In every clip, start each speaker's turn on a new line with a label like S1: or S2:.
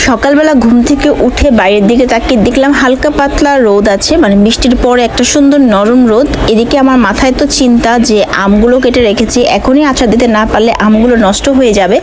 S1: সকালবেলা ঘুম থেকে উঠে বাইরের দিকে তাকিয়ে দেখলাম হালকা পাতলা রোদ আছে, মানে বৃষ্টির পরে একটা সুন্দর নরম রোদ। এদিকে আমার মাথায় তো চিন্তা যে আমগুলো কেটে রেখেছি, এখনই আচার দিতে না পারলে আমগুলো নষ্ট হয়ে যাবে।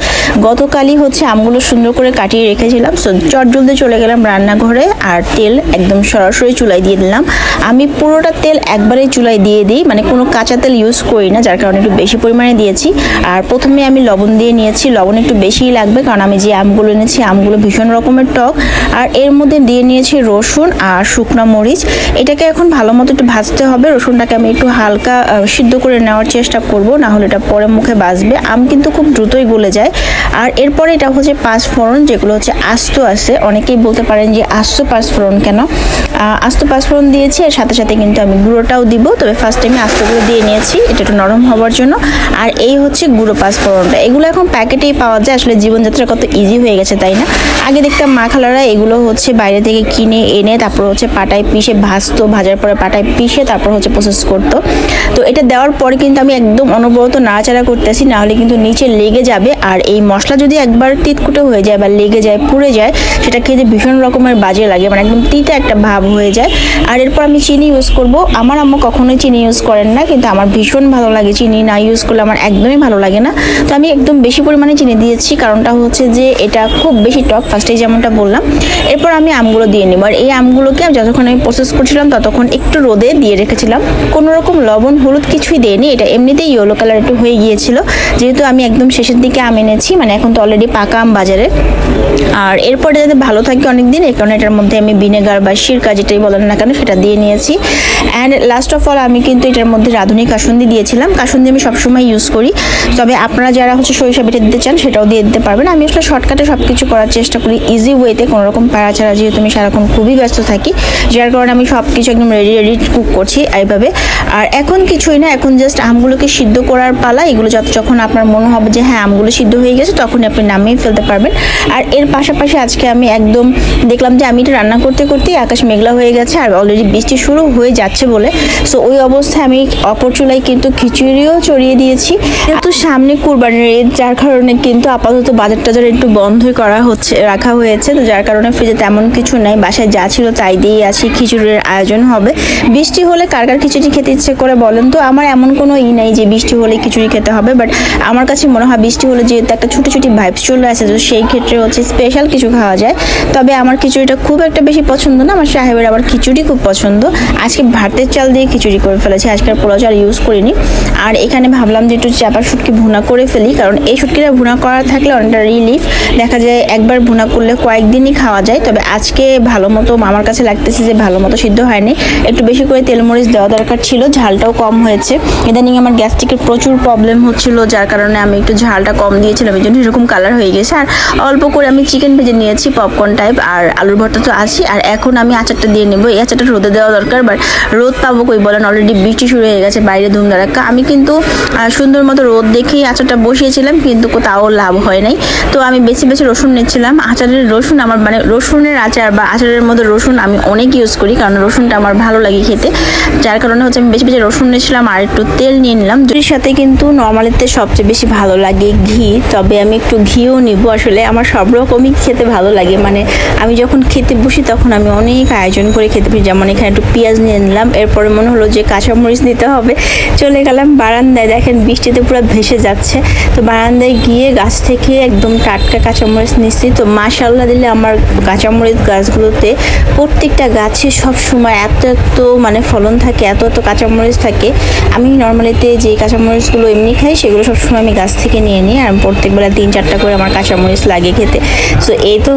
S1: গতকালই আমগুলো সুন্দর করে কাটিয়ে রেখেছিলাম। সো চটজলদি চলে গেলাম রান্নাঘরে আর তেল একদম সরাসরি চুলায় দিয়ে দিলাম। আমি পুরোটা তেল একবারে চুলায় দিয়ে দিই, মানে কোনো কাঁচা তেল ইউজ করি না, যার কারণে একটু বেশি পরিমাণে দিয়েছি। আর প্রথমে আমি লবণ দিয়ে নিয়েছি, লবণ একটু বেশিই লাগবে কারণ আমি যে আমগুলো এনেছি আমগুলো ভীষণ রকমের টক। আর এর মধ্যে দিয়ে নিয়েছি রসুন আর শুকনো মরিচ। এটাকে এখন ভালো মতো একটু ভাজতে হবে। রসুনটাকে আমি একটু হালকা সিদ্ধ করে নেওয়ার চেষ্টা করব, না হলে এটা পরে মুখে বাজবে। আম কিন্তু খুব দ্রুতই গলে যায়। আর এরপরে এটা পাঁচ ফোড়ন, যেগুলো আস্ত আছে। অনেকেই বলতে পারেন যে আস্ত পাঁচ ফোড়ন কেন, আস্ত পাঁচ ফোড়ন দিয়েছি। এর সাথে সাথে কিন্তু আমি গুঁড়োটাও দিব, তবে ফার্স্ট আমি আস্তগুলো দিয়ে নিয়েছি এটা একটু নরম হওয়ার জন্য। আর এই গুঁড়ো পাঁচ ফোড়নটা, এগুলো এখন প্যাকেটেই পাওয়া যায়। আসলে জীবনযাত্রা কত ইজি হয়ে গেছে, তাই না? আগে দেখতাম মা খালারা এগুলো বাইরে থেকে কিনে এনে তারপর পাটায় পিষে ভাজতো, ভাজার পরে পাটায় পিষে তারপর প্রসেস করতো। তো এটা দেওয়ার পরে কিন্তু আমি একদম অনবরত নাড়াচাড়া করতেছি, না হলে কিন্তু নিচে লেগে যাবে। আর এই মশলা যদি একবার তিতকুটে হয়ে যায় বা লেগে যায়, পুড়ে যায়, সেটা খেতে ভীষণ রকমের বাজে লাগে, মানে একদম তিতা একটা ভাব হয়ে যায়। আর এরপর আমি চিনি ইউজ করব। আমার আম্মু কখনোই চিনি ইউজ করেন না, কিন্তু আমার ভীষণ ভালো লাগে। চিনি না ইউজ করলে আমার একদমই ভালো লাগে না। তো আমি একদম বেশি পরিমাণে চিনি দিয়েছি, কারণটা যে এটা খুব বেশি টক, ফার্স্টে যেমনটা বললাম। এরপর আমি আমগুলো দিয়ে নিব। আর এই আমগুলোকে যতক্ষণ আমি প্রসেস করছিলাম ততক্ষণ একটু রোদে দিয়ে রেখেছিলাম। কোনো রকম লবণ হলুদ কিছুই দেয়নি, এটা এমনিতেই ইয়েলো কালার একটু হয়ে গিয়েছিল, যেহেতু আমি একদম শেষের দিকে আম এনেছি, মানে এখন তো অলরেডি পাকা আম বাজারে। আর এরপরে যাতে ভালো থাকে অনেকদিন, এই কারণে এটার মধ্যে আমি ভিনেগার বা সিরকা যেটাই বলেন না কেন সেটা দিয়ে নিয়েছি। অ্যান্ড লাস্ট অফ অল আমি কিন্তু এটার মধ্যে রাঁধুনি কাসুন্দি দিয়েছিলাম। কাসুন্দি আমি সবসময় ইউজ করি, তবে আপনারা যারা সরিষা বেটে দিতে চান সেটাও দিয়ে দিতে পারবেন। আমি আসলে শর্টকাটে সব কিছু করার চেষ্টা করি, ইজি ওয়েতে, কোনো রকম প্যারা ছাড়া, যেহেতু আমি সারাক্ষণ খুবই ব্যস্ত থাকি, যার কারণে আমি সব কিছু একদম রেডি কুক করছি এইভাবে। আর এখন কিছুই না, এখন জাস্ট আমগুলোকে সিদ্ধ করার পালা। এগুলো যখন আপনার মনে হবে যে হ্যাঁ আমগুলো সিদ্ধ হয়ে গেছে, তখনই আপনি নামিয়ে ফেলতে পারবেন। আর এর পাশাপাশি আজকে আমি একদম দেখলাম যে আমি এটা রান্না করতে করতেই আকাশ মেঘলা হয়ে গেছে আর অলরেডি বৃষ্টি শুরু হয়ে যাচ্ছে বলে, সো ওই অবস্থায় আমি অপর চুলায় কিন্তু খিচুড়িও চড়িয়ে দিয়েছি। যেহেতু সামনে কুরবানির ঈদ, যার কারণে কিন্তু আপাতত বাজার টাজার একটু বন্ধই রাখা হয়েছে। তো যার কারণে ফ্রিজে তেমন কিছু নাই, বাসায় যা ছিল তাই দিয়ে আছি। খিচুড়ির আয়োজন হবে। বৃষ্টি হলে কার কার খিচুড়ি খেতে ইচ্ছে করে বলেন তো? আমার এমন কোনো নাই যে বৃষ্টি হলে খিচুড়ি খেতে হবে, বাট আমার কাছে মনে হয় বৃষ্টি হলে যেহেতু একটা ছোট ছোট ভাইবস চলে আসে, তো সেই ক্ষেত্রে স্পেশাল কিছু খাওয়া যায়। তবে আমার খিচুড়িটা খুব একটা বেশি পছন্দ না, আমার সাহেবের আবার খিচুড়ি খুব পছন্দ। আজকে ভাতের চাল দিয়ে খিচুড়ি করে ফেলেছি, আজকে আর পোলাও চাল ইউজ করিনি। আর এখানে ভাবলাম যে একটু চাপা শুটকি ভুনা করে ফেলি, কারণ এই শুটকিটা ভুনা করা থাকলে অনেকটা রিলিফ। দেখা যায় একবার ভুনা করলে কয়েকদিনই খাওয়া যায়, তবে আজকে ভালো মতো আমার কাছে লাগতেছে যে ভালো মতো সিদ্ধ হয়নি, একটু বেশি করে তেল মরিচ দেওয়া দরকার ছিল, ঝালটাও কম হয়েছে। ইদানিং আমার গ্যাস্ট্রিকের প্রচুর প্রবলেম হচ্ছিল, যার কারণে আমি একটু ঝালটা কম দিয়েছিলাম, এই জন্য এরকম কালার হয়ে গেছে। আর অল্প করে আমি চিকেন ভেজে নিয়েছি পপকর্ন টাইপ, আর আলুর ভর্তা তো আছি। আর এখন আমি আচারটা দিয়ে নেবো। এই আচারটা রোদে দেওয়া দরকার, বাট রোদ পাবো কই বলেন? অলরেডি বৃষ্টি শুরু হয়ে গেছে, বাইরে ধুমধারাক্কা। আমি কিন্তু সুন্দর মতো রোদ দেখেই আচারটা বসিয়েছিলাম, কিন্তু তাও লাভ হয় নাই। তো আমি বেশি বেশি রসুন নিচ্ছিলাম। আচারের রসুন আমার, মানে রসুনের আচার বা আচারের মধ্যে রসুন আমি অনেক ইউজ করি, কারণ রসুনটা আমার ভালো লাগে খেতে, যার কারণে আমি বেশি বেশি রসুন নিয়েছিলাম আর একটু তেল নিয়ে নিলাম। দুটির সাথে কিন্তু নর্মালিতে সবচেয়ে বেশি ভালো লাগে ঘি, তবে আমি একটু ঘিও নিব। আসলে আমার সব রকমই খেতে ভালো লাগে, মানে আমি যখন খেতে বসি তখন আমি অনেক আয়োজন করে খেতে পারি। যেমন এখানে একটু পেঁয়াজ নিয়ে নিলাম, এরপরে মনে হলো যে কাঁচামরিচ নিতে হবে, চলে গেলাম বারান্দায়। দেখেন বৃষ্টিতে পুরো ভেসে যাচ্ছে। তো বারান্দায় গিয়ে গাছ থেকে একদম টাটকা কাঁচামরিচ নিচ্ছি। তো মাশাআল্লাহ দিলে আমার কাঁচামরিচ গাছগুলোতে প্রত্যেকটা গাছে সব সময় এত মানে ফলন থাকে, এত কাঁচামরিচ থাকে। আমি নর্মালিতে যে কাঁচামরিচগুলো এমনি খাই সেগুলো সবসময় আমি গাছ থেকে নিয়ে নিই, আর প্রত্যেকবেলা 3-4টা করে আমার কাঁচামরিচ লাগে খেতে। সো এই তো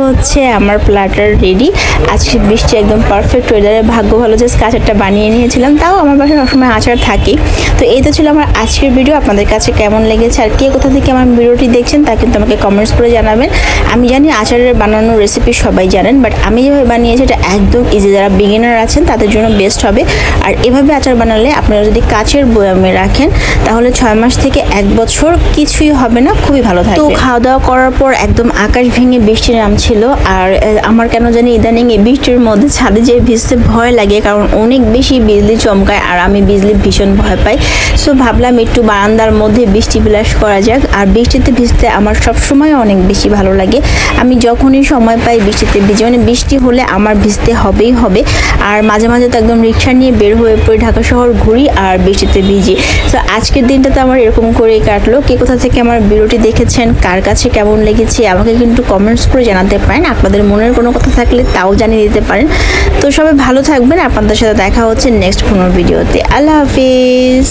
S1: আমার প্ল্যাটার রেডি। আজকে বৃষ্টি একদম পারফেক্ট ওয়েদারে, ভাগ্য ভালো যে আচারটা বানিয়ে নিয়েছিলাম, তাও আমার বাসায় সবসময় আচার থাকে। তো এই তো ছিল আমার আজকের ভিডিও। আপনাদের কাছে কেমন লেগেছে আর কে কোথা থেকে আমার ভিডিওটি দেখছেন তা কিন্তু আমাকে কমেন্টস করে জানাবেন। আমি জানি আচারের বানানোর রেসিপি সবাই জানেন, বাট আমি যেভাবে বানিয়েছি এটা একদম ইজি, যারা বিগিনার আছেন তাদের জন্য বেস্ট হবে। আর এভাবে আচার বানালে আপনারা যদি কাচের বয়ামে রাখেন তাহলে 6 মাস থেকে 1 বছর কিছুই হবে না, খুবই ভালো থাকবে। তো খাওয়া দাওয়া করার পর একদম আকাশ ভেঙে বৃষ্টি নামছিল। আর আমার কেন জানি ইদানিং এই বৃষ্টির মধ্যে ছাদে যেয়ে ভিজতে ভয় লাগে, কারণ অনেক বেশি বিজলি চমকায় আর আমি বিজলি ভীষণ ভয় পাই। সো ভাবলাম একটু বারান্দার মধ্যে বৃষ্টি বিলাস করা যাক। আর বৃষ্টিতে ভিজতে আমার সবসময় অনেক বেশি ভালো লাগে। আমি যখনই সময় পাই বৃষ্টিতে ভিজে, মানে বৃষ্টি হলে আমার ভিজতে হবেই হবে। আর মাঝে মাঝে তো একদম রিক্সা নিয়ে বের হয়ে পড়ে ঢাকা শহর ঘুরি আর বৃষ্টিতে ভিজি। তো আজকের দিনটাতে আমার এরকম করেই কাটলো। কে কোথা থেকে আমার ভিডিওটি দেখেছেন, কার কাছে কেমন লেগেছে আমাকে কিন্তু কমেন্টস করে জানাতে পারেন। আপনাদের মনের কোনো কথা থাকলে তাও জানিয়ে দিতে পারেন। তো সবাই ভালো থাকবেন, আপনাদের সাথে দেখা হচ্ছে নেক্সট কোনো ভিডিওতে। আল্লাহ হাফিজ।